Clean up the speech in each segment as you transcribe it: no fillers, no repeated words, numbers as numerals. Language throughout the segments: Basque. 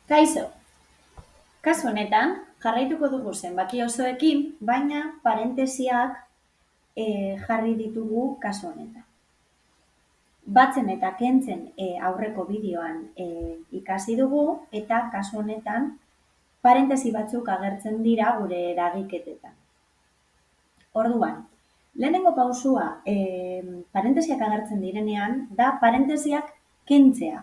Kaixo, kasu honetan jarraituko dugu zenbaki osoekin, baina parentesiak jarri ditugu kasu honetan. Batzen eta kentzen aurreko bideoan ikasi dugu eta kasu honetan parentesi batzuk agertzen dira gure eragiketetan. Orduan, lehenengo pausua parentesiak agertzen direnean da parentesiak kentzea.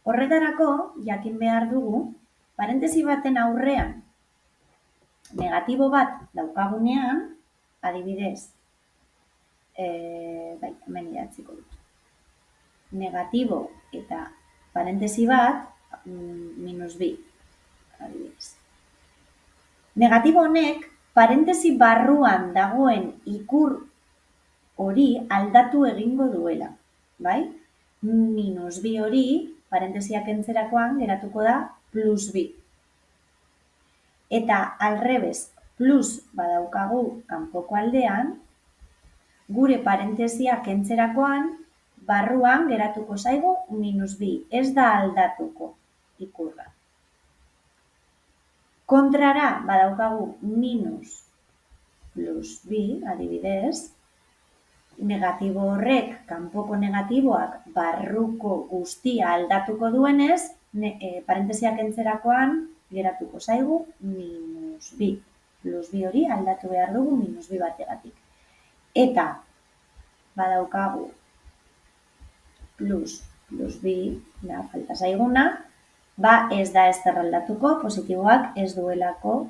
Horretarako, jakin behar dugu, parentesi baten aurrean negatibo bat daukagunean, adibidez, hemen idatziko dut. Negatibo eta parentesi bat, -2, adibidez. Negatibo honek, parentesi barruan dagoen ikur hori aldatu egingo duela, bai? -2 hori, parentesiak kentzerakoan geratuko da +2. Eta alrebez, plus badaukagu kanpoko aldean, gure parentesia kentzerakoan, barruan geratuko zaigu -2, ez da aldatuko ikurra. Kontrara badaukagu minus +2, adibidez, negatibo horrek, kanpoko negatiboak barruko guztia aldatuko duenez, parentesia kentzerakoan geratuko zaigu -2. +2 hori aldatu behar dugu -2 bategatik. Eta badaukagu +2, falta zaiguna, ez da ezer aldatuko, positiboak ez duelako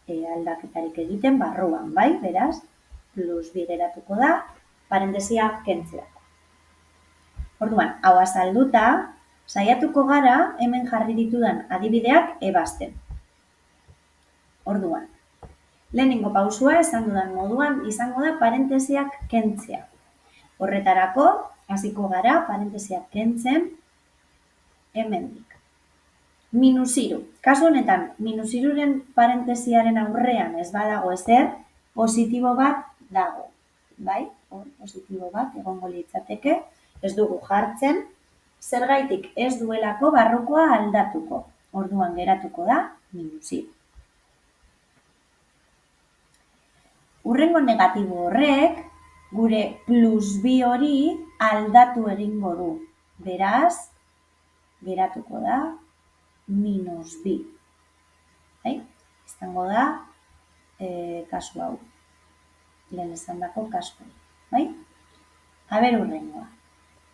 aldaketarik egiten barruan, bai? Beraz, +2 geratuko da, parentesia kentzerako. Orduan, hau azalduta, saiatuko gara hemen jarri ditudan adibideak ebazten. Orduan, lehenengo pausua esan dudan moduan izango da parentesiak kentzea. Horretarako, hasiko gara parentesiak kentzen hemendik. -3. Kasu honetan, -3ren parentesiaren aurrean ez badago ezer, positibo bat dago. Bai? Hor, positibo bat egongo litzateke, ez dugu jartzen, zergaitik ez duelako barrukoa aldatuko. Orduan geratuko da -3. Hurrengo negatibo horrek, gure +2 hori aldatu egingo du. Beraz, geratuko da -2. Bai? Izango da kasu hau. Lehen esandako kasu. Bai? Aber hurrengoa.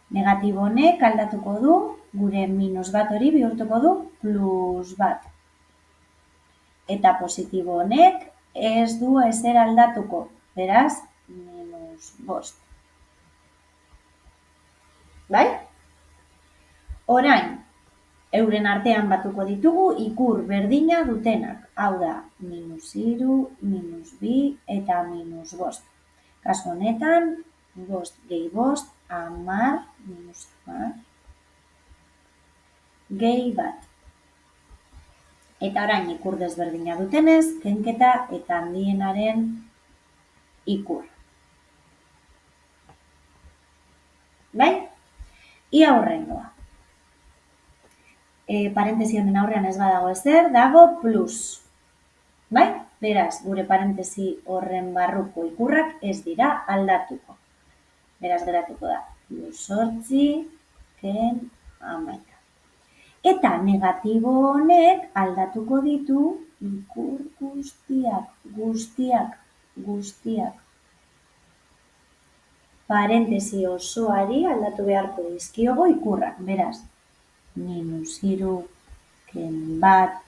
Negatibo honek aldatuko du, gure -1 hori bihurtuko du +1. Eta positibo honek ez du ezer aldatuko, beraz, -5. Bai? Orain, euren artean batuko ditugu ikur berdina dutenak. Hau da, -3, -2 eta -5. Kasu honetan, 5 gehi 5, 10, -10, gehi 1. Eta orain ikur desberdina dutenez, kenketa eta handienaren ikur. Bai? Ia hurrengoa. Parentesi honen aurrean ez badago ezer, dago plus. Bai? Beraz, gure parentesi horren barruko ikurrak ez dira aldatuko. Beraz, geratuko da +8, ken 11. Eta negatibo honek aldatuko ditu ikur guztiak. Parentesi osoari aldatu beharko dizkiogo ikurrak. Beraz, -3, ken 1,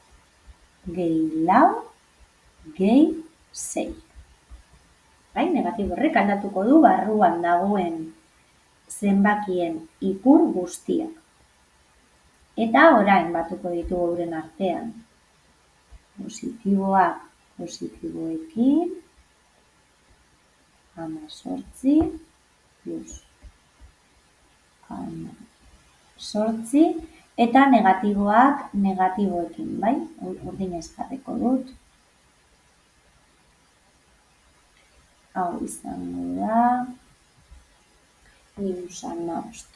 gehi 4, gehi 6. Bai, negatibo horrek aldatuko du barruan dagoen zenbakien ikur guztiak. Eta orain batuko ditugu euren artean. Positiboak positiboekin, 18 plus 18, eta negatiboak negatiboekin, bai? Urdinez jarriko dut. Hau izango da -15.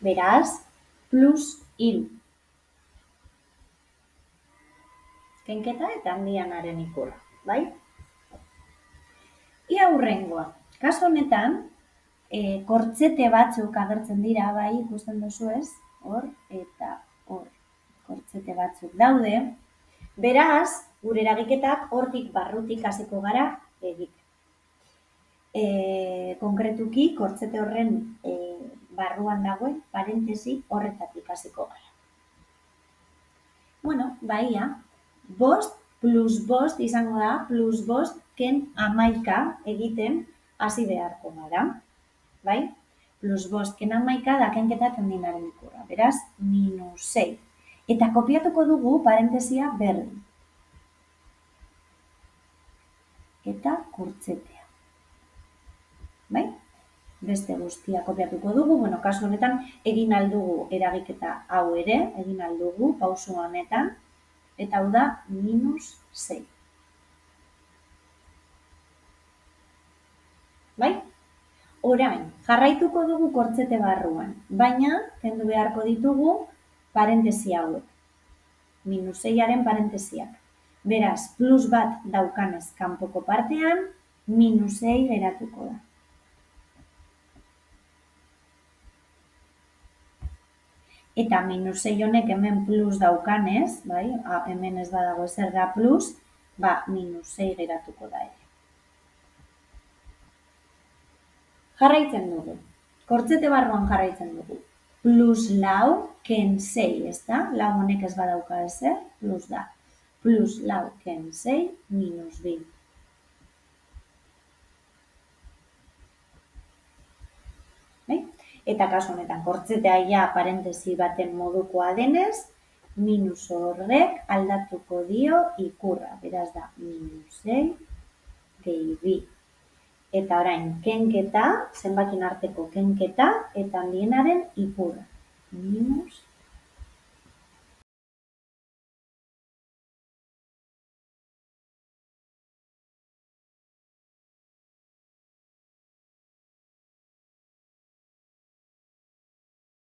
Beraz, plus iru. Kenketa eta handianaren ikurra, bai? Ia hurrengoa. Kasu honetan, kortzete batzuk agertzen dira, bai, ikusten duzu ez? Hor eta hor. Kortzete batzuk daude. Beraz, gure eragiketak hortik barrutik hasiko gara egiten. Konkretuki, kortzete horren barruan dagoen parentesi horretatik hasiko gara. Bueno, baia, 5 plus 5 izango da, plus 5 ken 11 egiten hasi beharko gara. Bai? Plus 5 ken 11 da kenketa eta handienaren ikurra. Beraz, minus 6. Eta kopiatuko dugu parentesia berdin. Eta kortzetea. Bai? Beste guztia kopiatuko dugu, bueno, kasu honetan egin aldugu eragiketa hau ere, egin aldugu pauso honetan, eta hau da minus 6. Bai? Orain, jarraituko dugu kortzete barruan, baina kendu beharko ditugu parentesi hauek. Minus 6aren parentesiak. Beraz, plus bat daukanez kanpoko partean, minus 6 geratuko da. Eta minus 6 honek hemen plus daukanez, bai, hemen ez badago ezer da plus, minus 6 geratuko da ere. Jarraitzen dugu. Kortzete barruan jarraitzen dugu. Plus lau ken 6, ez da? Lau honek ez badauka ezer, plus da. Plus lau ken 6, minus 2. Eta kasu honetan, kortzetea ja parentesi baten modukoa denez, minus horrek aldatuko dio ikurra. Beraz da, minus 6 gehi 2. Eta orain, kenketa, zenbakin arteko kenketa, eta handienaren ikurra. Minus